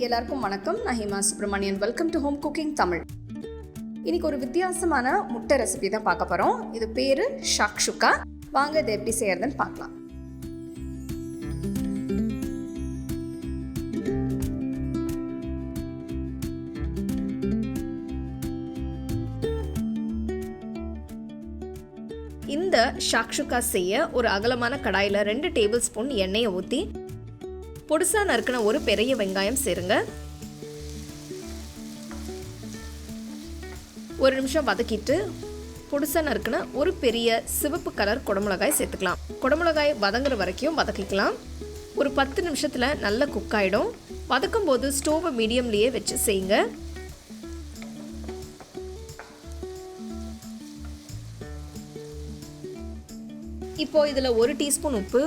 எல்லாருக்கும் வணக்கம். நான் Hima Subramanian. Welcome to home cooking Tamil. இன்னைக்கு ஒரு வித்தியாசமான முட்டை ரெசிபி தான் பார்க்க போகிறோம். இது பேர் ஷாக்ஷுக்கா. வாங்க இதை எப்படி செய்யறதுன்னு பார்க்கலாம். இந்த ஷாக்ஷுக்கா செய்ய ஒரு அகலமான கடாயில் 2 டேபிள் ஸ்பூன் எண்ணெயை ஊற்றி பொடிசா நறுக்கின ஒரு பெரிய வெங்காயம் சேருங்க. ஒரு நிமிஷம் வதக்கிட்டு பொடிசா நறுக்கின ஒரு பெரிய சிவப்பு கலர் குடமிளகாய் சேர்த்துக்கலாம். குடமிளகாய் வதங்குற வரைக்கும் வதக்கிக்கலாம். ஒரு 10 நிமிஷத்தில் நல்லா குக் ஆகிடும். வதக்கும் போது ஸ்டோவை மீடியம்லேயே வச்சு செய்யுங்க. இப்போ இதில் 1 டீஸ்பூன் உப்பு,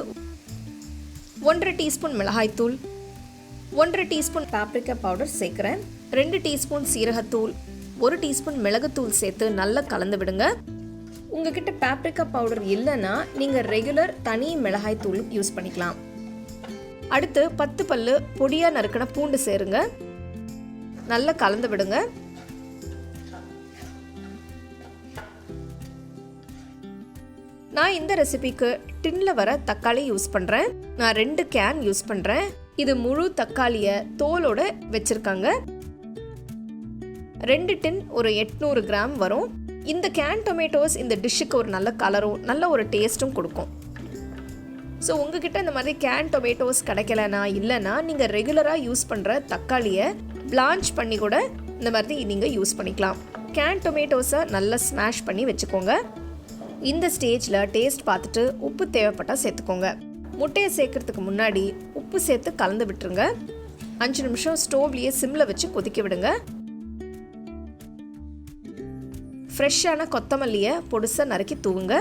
1/2 டீஸ்பூன் மிளகாய்த்தூள், 1/2 டீஸ்பூன் பாப்ரிக்கா பவுடர் சேர்க்குறேன். 2 டீஸ்பூன் சீரகத்தூள், 1 டீஸ்பூன் மிளகுத்தூள் சேர்த்து நல்லா கலந்து விடுங்க. உங்ககிட்ட பாப்ரிக்கா பவுடர் இல்லைன்னா நீங்கள் ரெகுலர் தனி மிளகாய்த்தூள் யூஸ் பண்ணிக்கலாம். அடுத்து 10 பல்லு பொடியாக நறுக்கின பூண்டு சேருங்க. நல்லா கலந்து விடுங்க. நான் இந்த ரெசிபிக்கு டின்னில் வர தக்காளி யூஸ் பண்ணுறேன். நான் 2 கேன் யூஸ் பண்ணுறேன். இது முழு தக்காளியை தோலோட வச்சுருக்காங்க. 2 டின் ஒரு 800 கிராம் வரும். இந்த கேன் டொமேட்டோஸ் இந்த டிஷ்ஷுக்கு ஒரு நல்ல கலரும் நல்ல ஒரு டேஸ்ட்டும் கொடுக்கும். ஸோ உங்ககிட்ட இந்த மாதிரி கேன் டொமேட்டோஸ் கிடைக்கலனா இல்லைன்னா நீங்கள் ரெகுலராக யூஸ் பண்ணுற தக்காளியை பிளான்ச் பண்ணி கூட இந்த மாதிரி நீங்கள் யூஸ் பண்ணிக்கலாம். கேன் டொமேட்டோஸை நல்லா ஸ்மாஷ் பண்ணி வச்சுக்கோங்க. இந்த ஸ்டேஜில் டேஸ்ட் பார்த்துட்டு உப்பு தேவைப்பட்டால் சேர்த்துக்கோங்க. முட்டையை சேர்க்கறதுக்கு முன்னாடி உப்பு சேர்த்து கலந்து விட்டுருங்க. 5 நிமிஷம் ஸ்டோவ்லேயே சிம்மில் வச்சு கொதிக்க விடுங்க. ஃப்ரெஷ்ஷான கொத்தமல்லியை பொடிசா நறுக்கி தூவுங்க.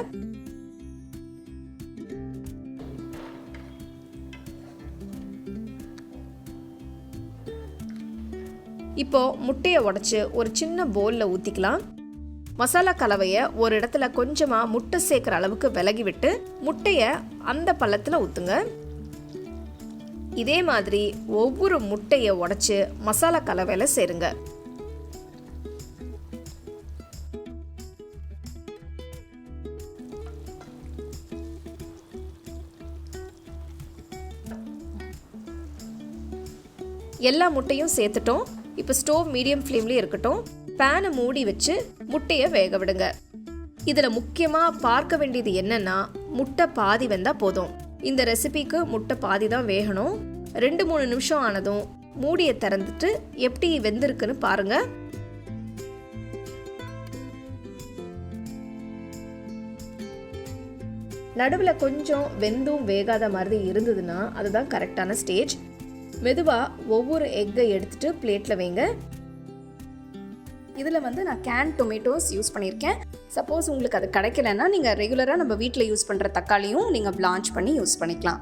இப்போ முட்டையை உடைச்சு ஒரு சின்ன பவுலில் ஊற்றிக்கலாம். மசாலா கலவையை ஒரு இடத்துல கொஞ்சமாக முட்டை சேர்க்குற அளவுக்கு விலகி விட்டு முட்டையை அந்த பள்ளத்தில் ஊற்றுங்க. இதே மாதிரி ஒவ்வொரு முட்டையை உடைச்சு மசாலா கலவையில் சேருங்க. எல்லா முட்டையும் சேர்த்துட்டோம். இப்போ ஸ்டோவ் மீடியம் ஃப்ளேம்லேயே இருக்கட்டும். பேனை மூடி வச்சு முட்டையை வேக விடுங்க. இதில் முக்கியமாக பார்க்க வேண்டியது என்னன்னா, முட்டை பாதி வெந்தால் போதும். இந்த ரெசிபிக்கு முட்டை பாதி தான் வேகணும். 2-3 நிமிஷம் ஆனதும் மூடியை திறந்துட்டு எப்படி வெந்திருக்குன்னு பாருங்க. நடுவில் கொஞ்சம் வெந்தும் வேகாத மாதிரி இருந்ததுன்னா அதுதான் கரெக்டான ஸ்டேஜ். மெதுவாக ஒவ்வொரு எக்கை எடுத்துட்டு பிளேட்டில் வைங்க. இதில் நான் கேன் டொமேட்டோஸ் யூஸ் பண்ணியிருக்கேன். சப்போஸ் உங்களுக்கு அது கிடைக்கலன்னா நீங்கள் ரெகுலராக நம்ம வீட்டில் யூஸ் பண்ணுற தக்காளியும் நீங்கள் பிளான்ச் பண்ணி யூஸ் பண்ணிக்கலாம்.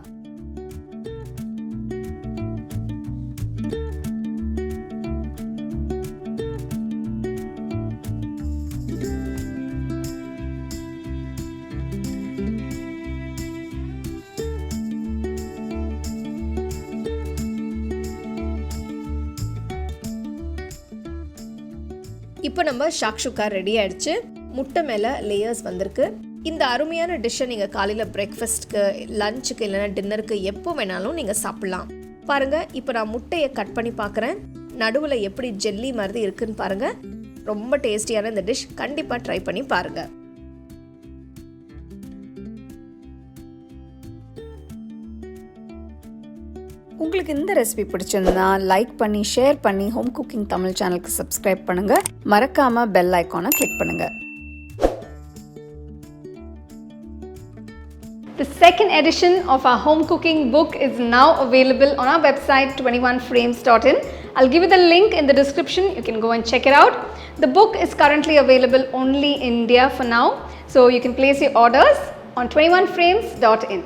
இப்போ நம்ம ஷாக்ஷுக்கா ரெடி ஆயிடுச்சு. முட்டை மேலே லேயர்ஸ் வந்திருக்கு. இந்த அருமையான டிஷ்ஷை நீங்கள் காலையில் பிரேக்ஃபாஸ்ட்க்கு, லஞ்சுக்கு இல்லைன்னா டின்னருக்கு எப்போ வேணாலும் நீங்கள் சாப்பிட்லாம். பாருங்கள், இப்போ நான் முட்டையை கட் பண்ணி பார்க்குறேன். நடுவில் எப்படி ஜெல்லி மாதிரி இருக்குன்னு பாருங்கள். ரொம்ப டேஸ்டியான இந்த டிஷ் கண்டிப்பாக ட்ரை பண்ணி பாருங்கள். உங்களுக்கு இந்த ரெசிபி பிடிச்சிருந்தா லைக் பண்ணி ஷேர் பண்ணி ஹோம் குக்கிங் தமிழ் சேனலுக்கு சப்ஸ்கிரைப் பண்ணுங்க. மறக்காம பெல் ஐகானை கிளிக் பண்ணுங்க. The second edition of our home cooking book is now available on our website 21frames.in. I'll give you the link in the description. You can go and check it out. The book is currently available only in India for now, so you can place your orders on 21frames.in.